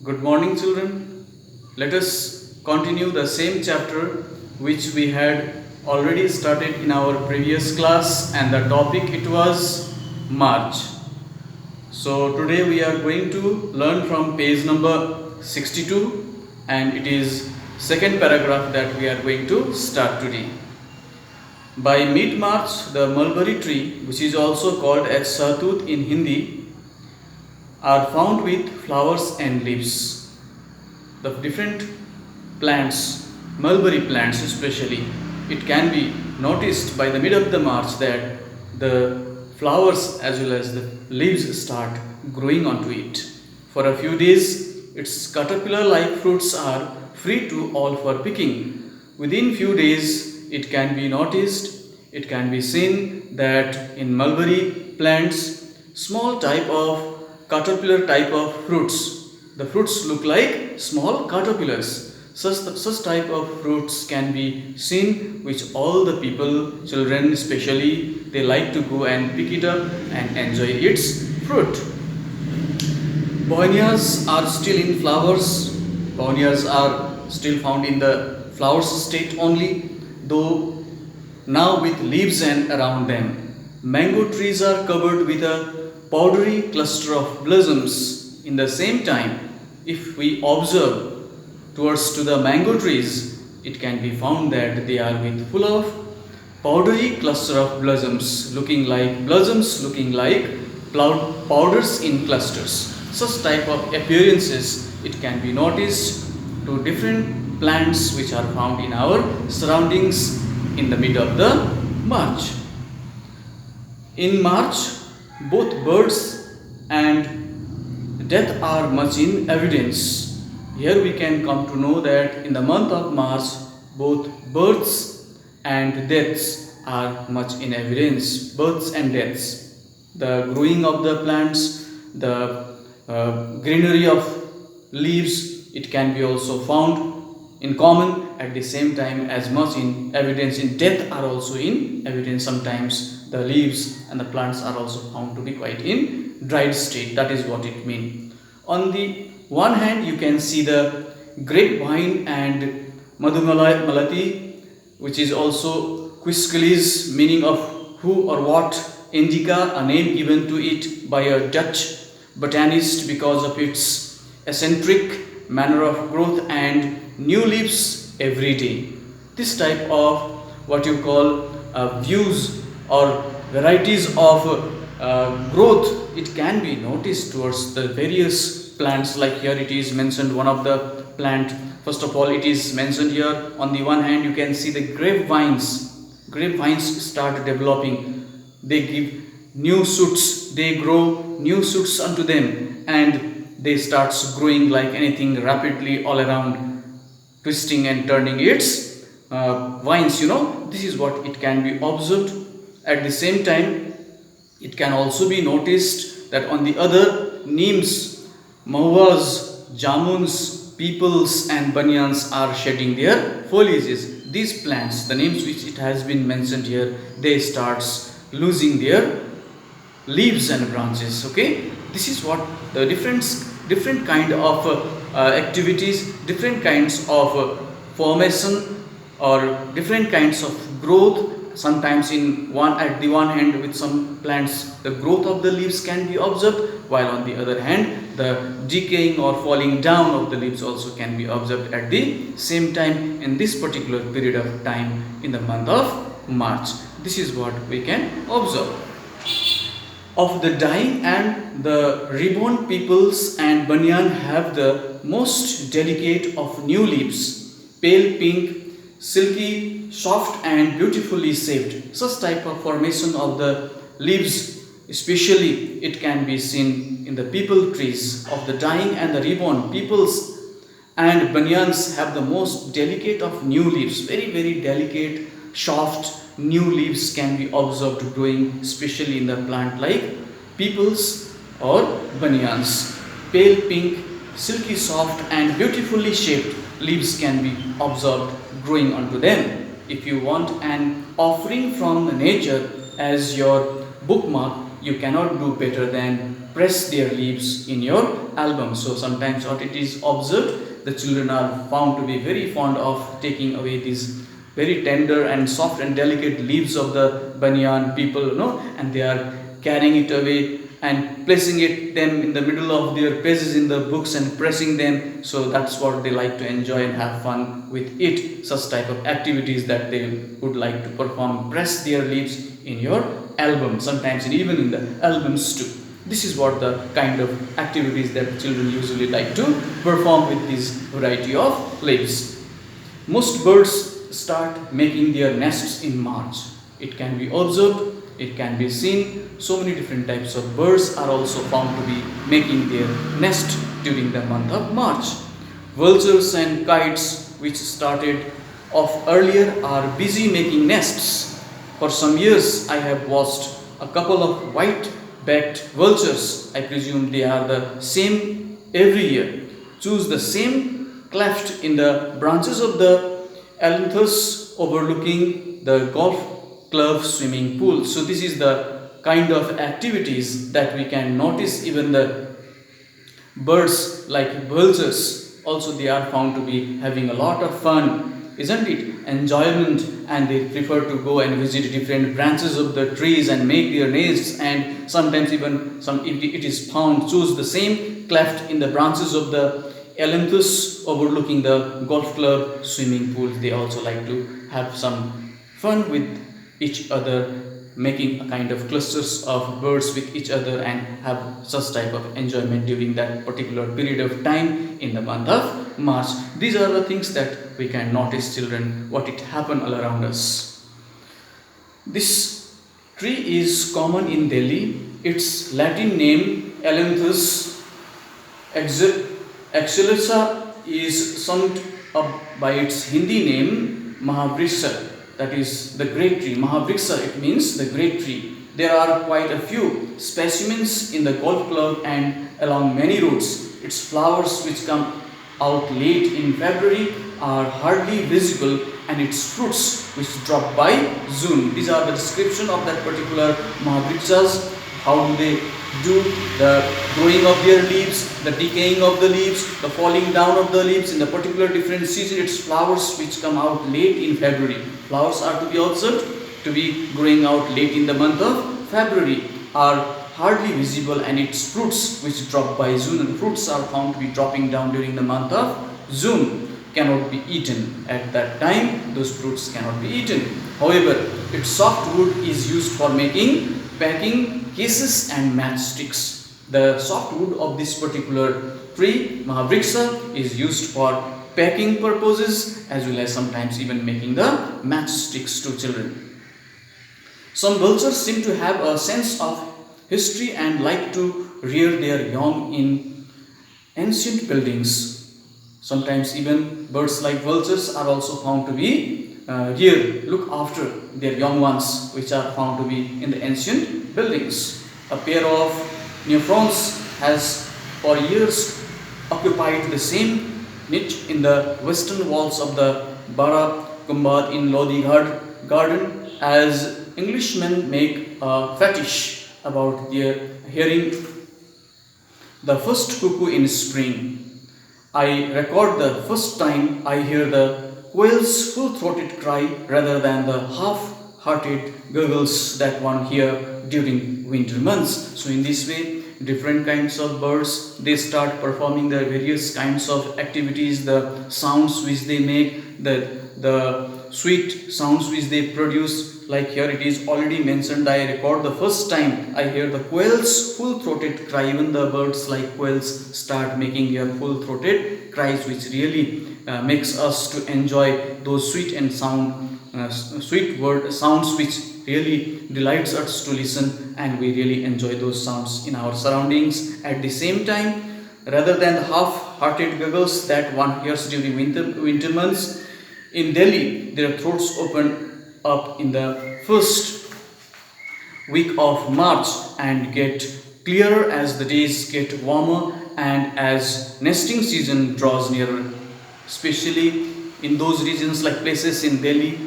Good morning, children. Let us continue the same chapter which we had already started in our previous class, and the topic it was March. So today we are going to learn from page number 62, and it is second paragraph that we are going to start today. By mid-March, the mulberry tree, which is also called as Sahtut in Hindi, are found with flowers and leaves. The different plants, mulberry plants especially, it can be noticed by the mid of the March that the flowers as well as the leaves start growing onto it. For a few days, its caterpillar-like fruits are free to all for picking. Within few days, it can be noticed, it can be seen that in mulberry plants, small type of caterpillar type of fruits. The fruits look like small caterpillars. Such type of fruits can be seen, which all the people, children especially, they like to go and pick it up and enjoy its fruit. Begonias are still in flowers. Begonias are still found in the flowers state only, though now with leaves and around them. Mango trees are covered with a powdery cluster of blossoms. In the same time, if we observe towards to the mango trees, it can be found that they are with full of powdery cluster of blossoms looking like powders in clusters. Such type of appearances it can be noticed to different plants which are found in our surroundings in the mid of the March. In March, both birds and death are much in evidence. Here we can come to know that in the month of March, both births and deaths are much in evidence. Births and deaths. The growing of the plants, the greenery of leaves, it can be also found in common. At the same time, as much in evidence in death are also in evidence. Sometimes the leaves and the plants are also found to be quite in dried state. That is what it means. On the one hand, you can see the grapevine and Madhumalati, which is also Quisquelis, meaning of who or what, indica, a name given to it by a Dutch botanist because of its eccentric manner of growth and new leaves every day. This type of what you call views or varieties of growth, it can be noticed towards the various plants. Like here it is mentioned one of the plant. First of all, it is mentioned here on the one hand you can see the grapevines start developing. They give new shoots, they grow new shoots unto them, and they starts growing like anything rapidly all around, twisting and turning its vines. This is what it can be observed. At the same time, it can also be noticed that on the other neems, mahuas, jamuns, peepals and banyans are shedding their foliages. These plants, the names which it has been mentioned here, they starts losing their leaves and branches. Okay, this is what the different kind of activities, different kinds of formation or different kinds of growth. Sometimes at the one hand with some plants the growth of the leaves can be observed, while on the other hand the decaying or falling down of the leaves also can be observed at the same time in this particular period of time in the month of March. This is what we can observe. Of the dying and the reborn peepals and banyan have the most delicate of new leaves, pale pink, silky, soft and beautifully shaped. Such type of formation of the leaves, especially it can be seen in the peepal trees. Of the dying and the reborn peepals and banyans have the most delicate of new leaves. Very delicate, soft new leaves can be observed growing, especially in the plant like peepals or banyans. Pale pink, silky soft and beautifully shaped leaves can be observed growing onto them. If you want an offering from nature as your bookmark, you cannot do better than press their leaves in your album. So sometimes what it is observed, the children are found to be very fond of taking away these very tender and soft and delicate leaves of the banyan people, and they are carrying it away and placing them in the middle of their pages in the books and pressing them. So that's what they like to enjoy and have fun with it. Such type of activities that they would like to perform, press their leaves in your album, sometimes even in the albums too. This is what the kind of activities that children usually like to perform with this variety of leaves. Most birds start making their nests in March. It can be observed, it can be seen. So many different types of birds are also found to be making their nest during the month of March. Vultures and kites, which started off earlier, are busy making nests. For some years, I have watched a couple of white-backed vultures. I presume they are the same every year. Choose the same cleft in the branches of the ailanthus overlooking the golf club swimming pool. So this is the kind of activities that we can notice. Even the birds like vultures, also they are found to be having a lot of fun, isn't it? Enjoyment, and they prefer to go and visit different branches of the trees and make their nests, and sometimes even if it is found, choose the same cleft in the branches of the ailanthus overlooking the golf club swimming pool. They also like to have some fun with each other, making a kind of clusters of birds with each other and have such type of enjoyment during that particular period of time in the month of March. These are the things that we can notice, children, what it happen all around us. This tree is common in Delhi. Its Latin name Ailanthus excelsa is summed up by its Hindi name Mahavriksha, that is the great tree. Mahavriksha, it means the great tree. There are quite a few specimens in the golf club and along many roads. Its flowers, which come out late in February, are hardly visible, and its fruits, which drop by June. These are the description of that particular Mahavrikshas. How do they do the growing of their leaves, the decaying of the leaves, the falling down of the leaves in the particular different season. Its flowers, which come out late in February. Flowers are to be observed to be growing out late in the month of February, are hardly visible, and its fruits, which drop by June, and fruits are found to be dropping down during the month of June, cannot be eaten. At that time, those fruits cannot be eaten. However, its soft wood is used for making packing cases and matchsticks. The soft wood of this particular tree, Mahavriksha, is used for packing purposes, as well as sometimes even making the matchsticks to children. Some vultures seem to have a sense of history and like to rear their young in ancient buildings. Sometimes even birds like vultures are also found to be look after their young ones, which are found to be in the ancient buildings. A pair of nephrons has for years occupied the same niche in the western walls of the Bara Gumbad in Lodi garden, as Englishmen make a fetish about their hearing the first cuckoo in spring. I record the first time I hear the quail's full-throated cry rather than the half-hearted gurgles that one hear during winter months. So in this way, different kinds of birds, they start performing their various kinds of activities, the sounds which they make, the sweet sounds which they produce. Like here it is already mentioned, I record the first time I hear the quail's full-throated cry. Even the birds like quails start making their full-throated cries, which really makes us to enjoy those sweet and sweet word sounds, which really delights us to listen, and we really enjoy those sounds in our surroundings. At the same time, rather than the half-hearted gurgles that one hears during winter months, in Delhi their throats open up in the first week of March and get clearer as the days get warmer and as nesting season draws nearer. Especially in those regions like places in Delhi,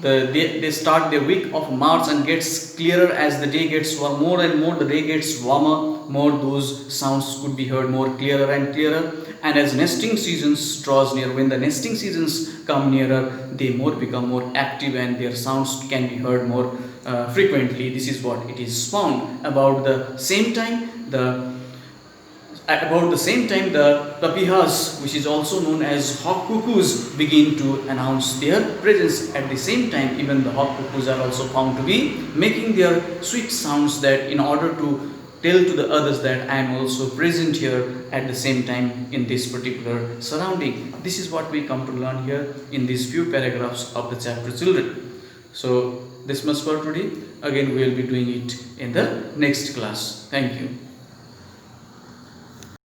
they start their week of March and gets clearer as the day gets more and more, the day gets warmer. more those sounds could be heard more clearer and clearer. And as nesting seasons draws near, when the nesting seasons come nearer, they become more active and their sounds can be heard more frequently. This is what it is found. About the same time, the papihas, which is also known as hawk cuckoos, begin to announce their presence. At the same time, even the hawk cuckoos are also found to be making their sweet sounds, that in order to tell to the others that I am also present here at the same time in this particular surrounding. This is what we come to learn here in these few paragraphs of the chapter Children. So this much for today. Again we will be doing it in the next class. Thank you.